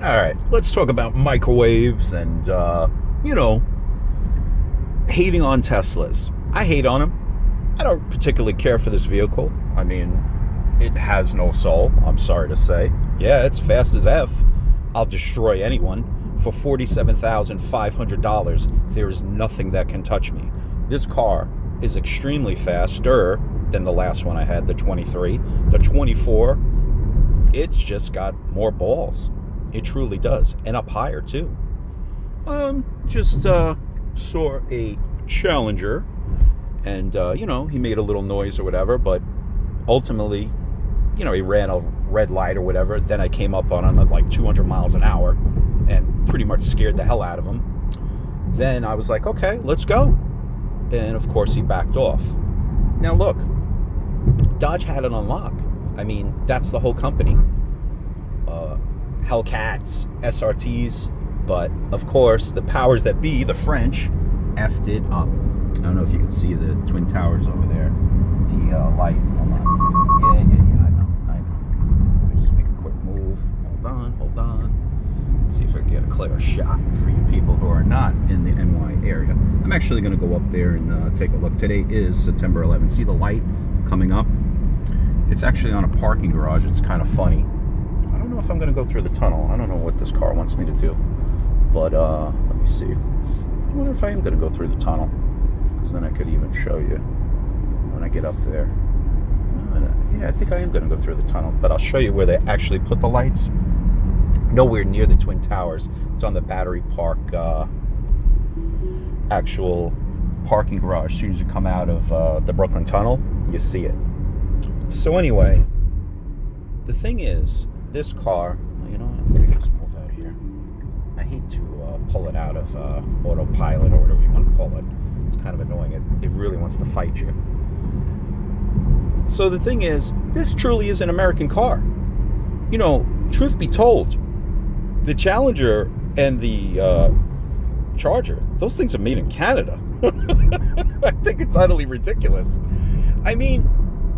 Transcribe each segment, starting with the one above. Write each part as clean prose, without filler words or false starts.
All right, let's talk about microwaves and, hating on Teslas. I hate on them. I don't particularly care for this vehicle. I mean, it has no soul, I'm sorry to say. Yeah, it's fast as F. I'll destroy anyone. For $47,500, there is nothing that can touch me. This car is extremely faster than the last one I had, the 23. The 24, it's just got more balls. It truly does. And up higher, too. Just saw a Challenger, and, he made a little noise or whatever, but ultimately, he ran a red light or whatever. Then I came up on him at like 200 miles an hour and pretty much scared the hell out of him. Then I was like, okay, let's go. And, of course, he backed off. Now, look, Dodge had it on lock. I mean, that's the whole company. Hellcats, SRTs, but of course the powers that be, the French, effed it up. I don't know if you can see the Twin Towers over there. The light, hold on. Yeah, I know. Let me just make a quick move. Hold on. See if I can get a clear shot for you people who are not in the NY area. I'm actually going to go up there and take a look. Today is September 11th. See the light coming up? It's actually on a parking garage. It's kind of funny. I don't know if I'm going to go through the tunnel. I don't know what this car wants me to do. But let me see. I wonder if I am going to go through the tunnel. Because then I could even show you when I get up there. Yeah, I think I am going to go through the tunnel. But I'll show you where they actually put the lights. Nowhere near the Twin Towers. It's on the Battery Park actual parking garage. As soon as you come out of the Brooklyn Tunnel, you see it. So anyway, the thing is, this car, let me just move out here. I hate to pull it out of Autopilot or whatever you want to call it. It's kind of annoying. It really wants to fight you. So the thing is, this truly is an American car. Truth be told, the Challenger and the Charger, those things are made in Canada. I think it's utterly ridiculous. I mean,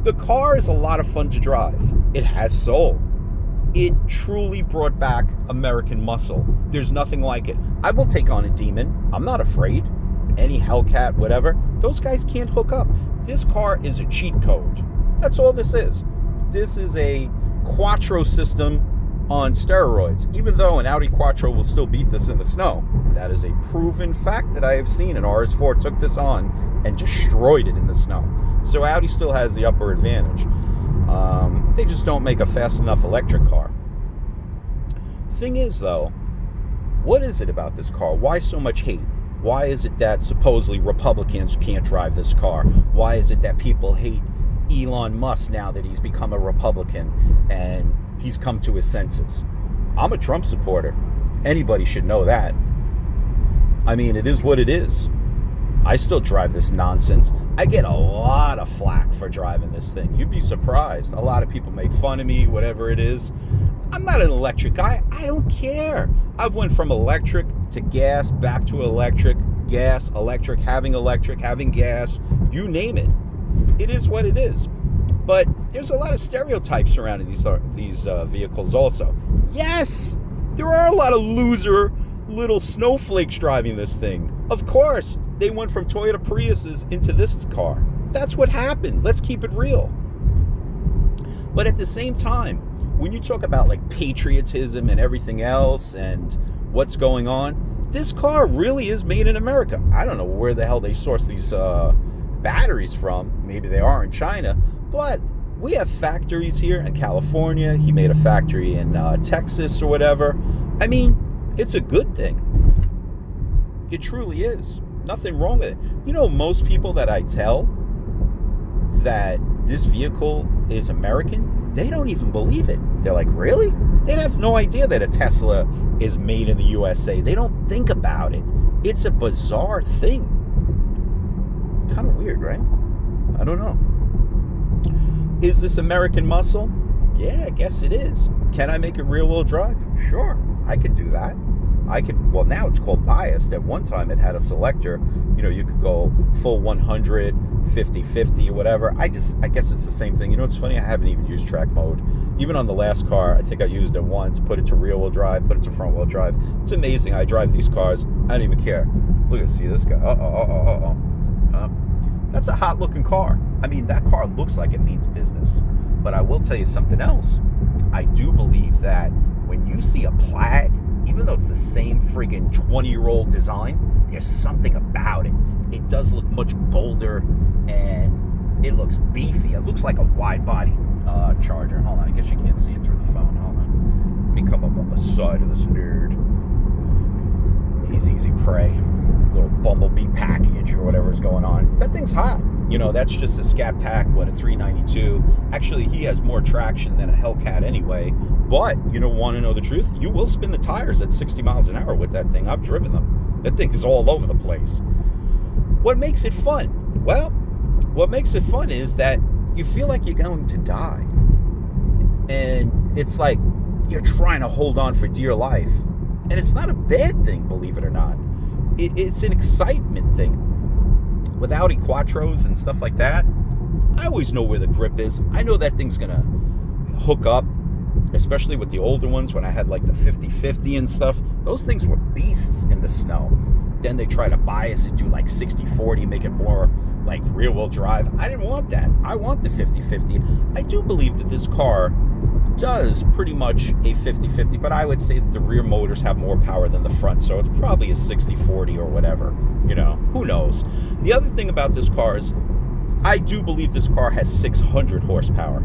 the car is a lot of fun to drive. It has soul. It truly brought back American muscle. There's nothing like it. I will take on a demon. I'm not afraid. Any Hellcat, whatever. Those guys can't hook up. This car is a cheat code. That's all this is. This is a Quattro system on steroids. Even though an Audi Quattro will still beat this in the snow. That is a proven fact that I have seen. An RS4 took this on and destroyed it in the snow. So Audi still has the upper advantage. They just don't make a fast enough electric car. Thing is, though, what is it about this car? Why so much hate? Why is it that supposedly Republicans can't drive this car? Why is it that people hate Elon Musk now that he's become a Republican and he's come to his senses? I'm a Trump supporter. Anybody should know that. I mean, it is what it is. I still drive this nonsense. I get a lot of flack for driving this thing. You'd be surprised. A lot of people make fun of me, whatever it is. I'm not an electric guy. I don't care. I've went from electric to gas, back to electric, gas, electric, having gas, you name it. It is what it is. But there's a lot of stereotypes surrounding these vehicles also. Yes, there are a lot of loser little snowflakes driving this thing. Of course, they went from Toyota Priuses into this car. That's what happened. Let's keep it real. But at the same time, when you talk about like patriotism and everything else and what's going on, this car really is made in America. I don't know where the hell they source these batteries from. Maybe they are in China, but we have factories here in California. He made a factory in Texas or whatever. I mean, it's a good thing. It truly is. Nothing wrong with it. Most people that I tell that this vehicle is American, they don't even believe it. They're like, really? They have no idea that a Tesla is made in the USA. They don't think about it. It's a bizarre thing. Kind of weird, right? I don't know. Is this American muscle? Yeah, I guess it is. Can I make it rear-wheel drive? Sure, I could do that. well, now it's called biased. At one time it had a selector, you could go full 100, 50, or whatever. I guess it's the same thing. It's funny, I haven't even used track mode. Even on the last car, I think I used it once, put it to rear wheel drive, put it to front wheel drive. It's amazing. I drive these cars, I don't even care. Look at, see this guy. That's a hot looking car. I mean, that car looks like it means business. But I will tell you something else. I do believe that when you see a Plaid, even though it's the same friggin' 20-year-old design, there's something about it. It does look much bolder, and it looks beefy. It looks like a wide-body Charger. Hold on, I guess you can't see it through the phone. Hold on. Let me come up on the side of this nerd. He's easy prey. Little bumblebee package or whatever is going on. That thing's hot. That's just a Scat Pack, a 392. Actually, he has more traction than a Hellcat anyway. But, want to know the truth? You will spin the tires at 60 miles an hour with that thing. I've driven them. That thing is all over the place. What makes it fun? Well, what makes it fun is that you feel like you're going to die. And it's like you're trying to hold on for dear life. And it's not a bad thing, believe it or not. It's an excitement thing. With Audi Quattros and stuff like that, I always know where the grip is. I know that thing's going to hook up, especially with the older ones when I had like the 50/50 and stuff. Those things were beasts in the snow. Then they try to bias it, do like 60/40, make it more like rear-wheel drive. I didn't want that. I want the 50/50. I do believe that this car does pretty much a 50/50, but I would say that the rear motors have more power than the front, so it's probably a 60/40 or whatever. Who knows? The other thing about this car is I do believe this car has 600 horsepower.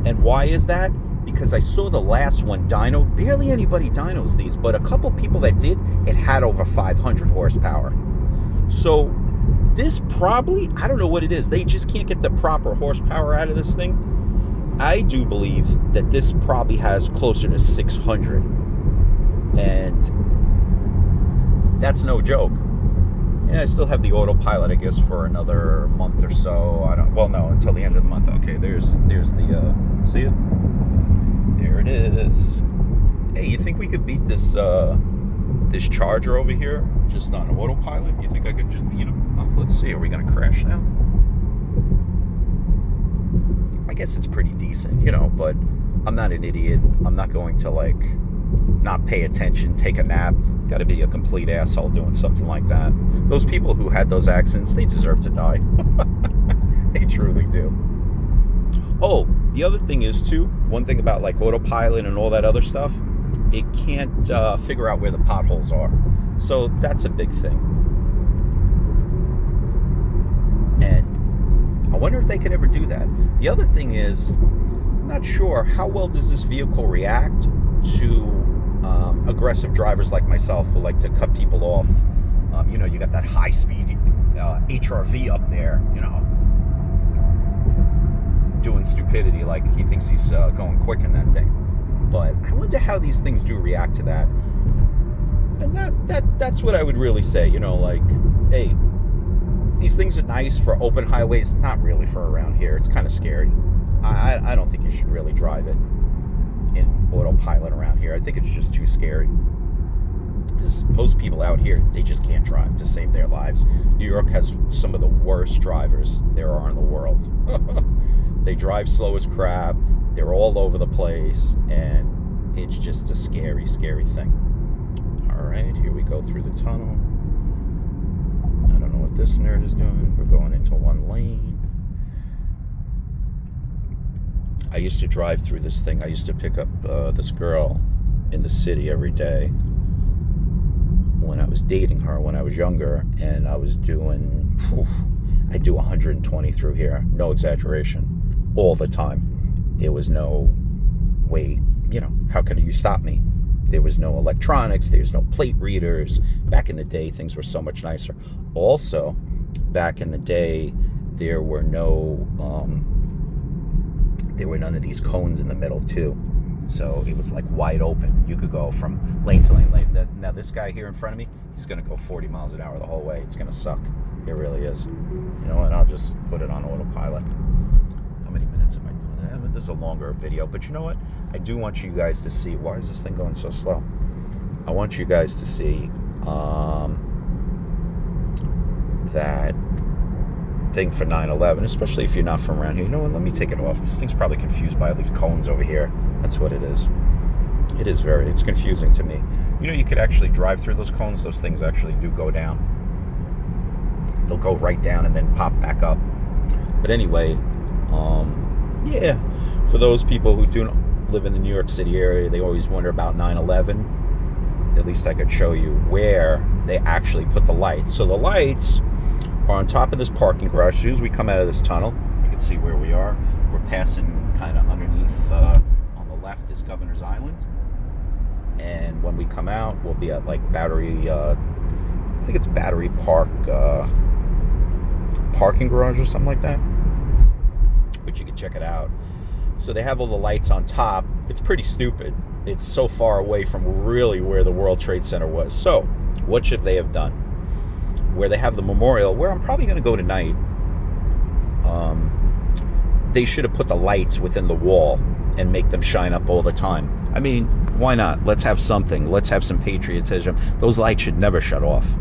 And why is that? Because I saw the last one dyno. Barely anybody dynos these, but a couple people that did, it had over 500 horsepower. So this probably, I don't know what it is. They just can't get the proper horsepower out of this thing. I do believe that this probably has closer to 600. And that's no joke. Yeah, I still have the Autopilot, I guess, for another month or so. Until the end of the month. Okay, there's the, see it? There it is. Hey, you think we could beat this this Charger over here just on Autopilot? You think I could just beat him? Oh, let's see. Are we going to crash now? I guess it's pretty decent, but I'm not an idiot. I'm not going to, not pay attention, take a nap. Got to be a complete asshole doing something like that. Those people who had those accidents, they deserve to die. They truly do. Oh, the other thing is, too, one thing about, Autopilot and all that other stuff, it can't figure out where the potholes are. So that's a big thing. And I wonder if they could ever do that. The other thing is, I'm not sure how well does this vehicle react to aggressive drivers like myself who like to cut people off. You got that high-speed HRV up there, doing stupidity like he thinks he's going quick in that thing. But I wonder how these things do react to that. And that's what I would really say, hey, these things are nice for open highways, not really for around here. It's kind of scary. I don't think you should really drive it in Autopilot around here. I think it's just too scary. Because most people out here, they just can't drive to save their lives. New York has some of the worst drivers there are in the world. They drive slow as crap. They're all over the place. And it's just a scary, scary thing. All right, here we go through the tunnel. I don't know what this nerd is doing. We're going into one lane. I used to drive through this thing. I used to pick up this girl in the city every day when I was dating her when I was younger, and I was doing, I do 120 through here, no exaggeration, all the time. There was no way, how could you stop me? There was no electronics, there's no plate readers. Back in the day, things were so much nicer. Also, back in the day, there were none of these cones in the middle too, so it was wide open. You could go from lane to lane. Now this guy here in front of me, he's gonna go 40 miles an hour the whole way. It's gonna suck. It really is. You know what? I'll just put it on Autopilot. How many minutes am I doing? This is a longer video, but you know what? I do want you guys to see. Why is this thing going so slow? I want you guys to see that thing for 9/11, especially if you're not from around here. You know what? Let me take it off. This thing's probably confused by all these cones over here. That's what it is. It's confusing to me. You know, you could actually drive through those cones. Those things actually do go down. They'll go right down and then pop back up. But anyway, yeah, for those people who do live in the New York City area, they always wonder about 9/11. At least I could show you where they actually put the lights. So the lights are on top of this parking garage. As soon as we come out of this tunnel, you can see where we are. We're passing kind of underneath, on the left is Governor's Island. And when we come out, we'll be at like Battery, I think it's Battery Park, parking garage or something like that. But you can check it out. So they have all the lights on top. It's pretty stupid. It's so far away from really where the World Trade Center was. So what should they have done? Where they have the memorial, where I'm probably going to go tonight, they should have put the lights within the wall and make them shine up all the time. I mean, why not? Let's have something. Let's have some patriotism. Those lights should never shut off.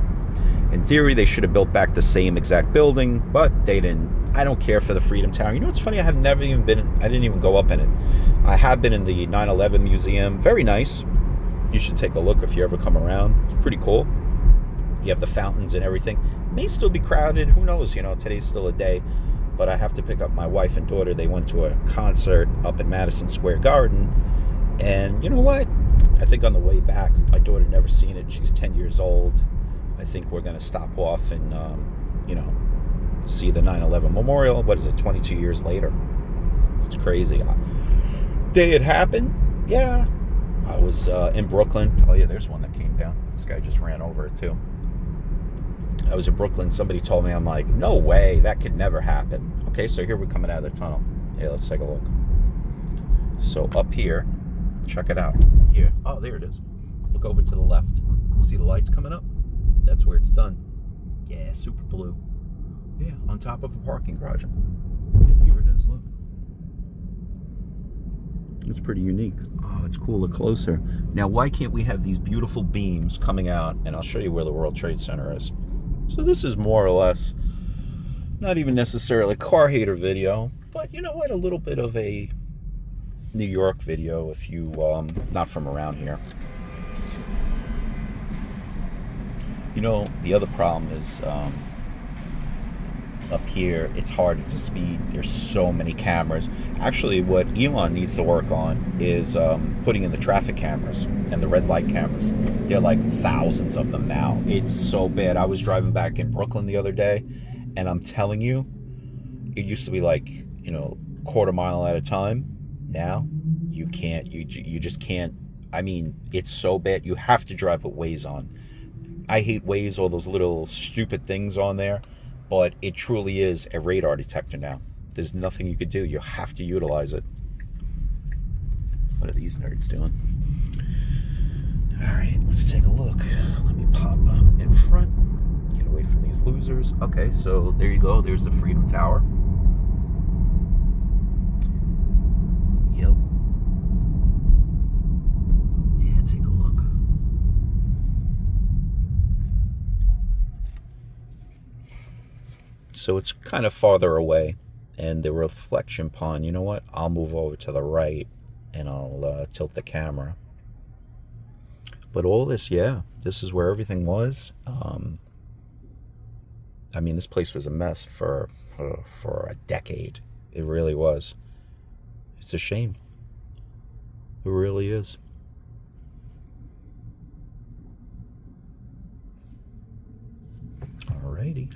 In theory, they should have built back the same exact building, but they didn't. I don't care for the Freedom Tower. You know what's funny? I didn't even go up in it. I have been in the 9/11 museum. Very nice. You should take a look if you ever come around. It's pretty cool. You have the fountains and everything. May still be crowded. Who knows? You know, today's still a day. But I have to pick up my wife and daughter. They went to a concert up in Madison Square Garden. And you know what? I think on the way back, my daughter never seen it. She's 10 years old. I think we're going to stop off and, see the 9/11 memorial. What is it, 22 years later? It's crazy. Day it happened? Yeah. I was in Brooklyn. Oh, yeah, there's one that came down. This guy just ran over it, too. I was in Brooklyn. Somebody told me, I'm like, no way. That could never happen. Okay, so here we're coming out of the tunnel. Hey, let's take a look. So up here, check it out. Here. Oh, there it is. Look over to the left. See the lights coming up? That's where it's done. Yeah, super blue. Yeah, on top of a parking garage. And here it is, look. It's pretty unique. Oh, it's cool. Look closer. Now, why can't we have these beautiful beams coming out? And I'll show you where the World Trade Center is. So this is more or less, not even necessarily a car hater video, but you know what? A little bit of a New York video if you, not from around here. You know, the other problem is up here, it's hard to speed. There's so many cameras. Actually, what Elon needs to work on is putting in the traffic cameras and the red light cameras. There are like thousands of them now. It's so bad. I was driving back in Brooklyn the other day, and I'm telling you, it used to be like, quarter mile at a time. Now, you can't. You just can't. I mean, it's so bad. You have to drive with Waze on. I hate Waze, all those little stupid things on there, but it truly is a radar detector now. There's nothing you could do. You have to utilize it. What are these nerds doing? All right, let's take a look. Let me pop in front. Get away from these losers. Okay, so there you go. There's the Freedom Tower. Yep. Yeah, take a look. So it's kind of farther away, and the reflection pond, you know what? I'll move over to the right, and I'll tilt the camera. But all this, yeah, this is where everything was. I mean, this place was a mess for a decade. It really was. It's a shame. It really is. Alrighty.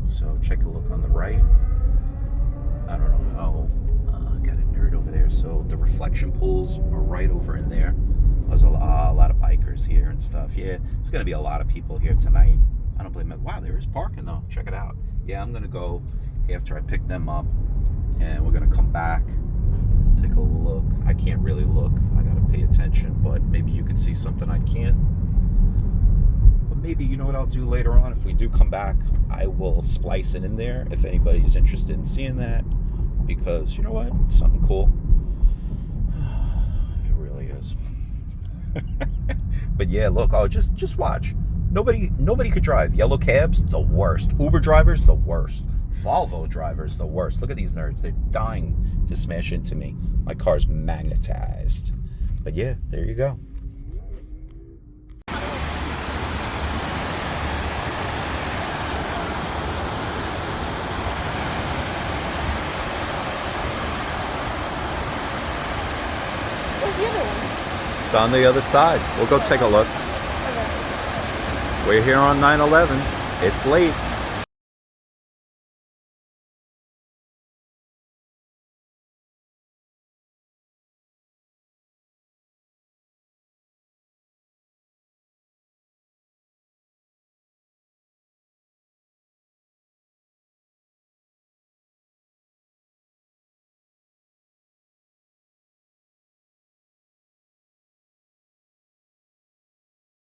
So check a look on the right. I don't know how. I got a nerd over there. So the reflection pools are right over in there. There's a lot of bikers here and stuff. Yeah, it's going to be a lot of people here tonight. I don't blame it. Wow, there is parking though. Check it out. Yeah, I'm going to go after I pick them up, and we're going to come back. Take a look. I can't really look. I got to pay attention, but maybe you can see something I can't. maybe, you know what I'll do later on? If we do come back, I will splice it in there if anybody's interested in seeing that. Because, you know what? It's something cool. It really is. But yeah, look, just watch. Nobody could drive. Yellow cabs, the worst. Uber drivers, the worst. Volvo drivers, the worst. Look at these nerds. They're dying to smash into me. My car's magnetized. But yeah, there you go. Where's the other one? It's on the other side. We'll go take a look. Okay. We're here on 9/11. It's late.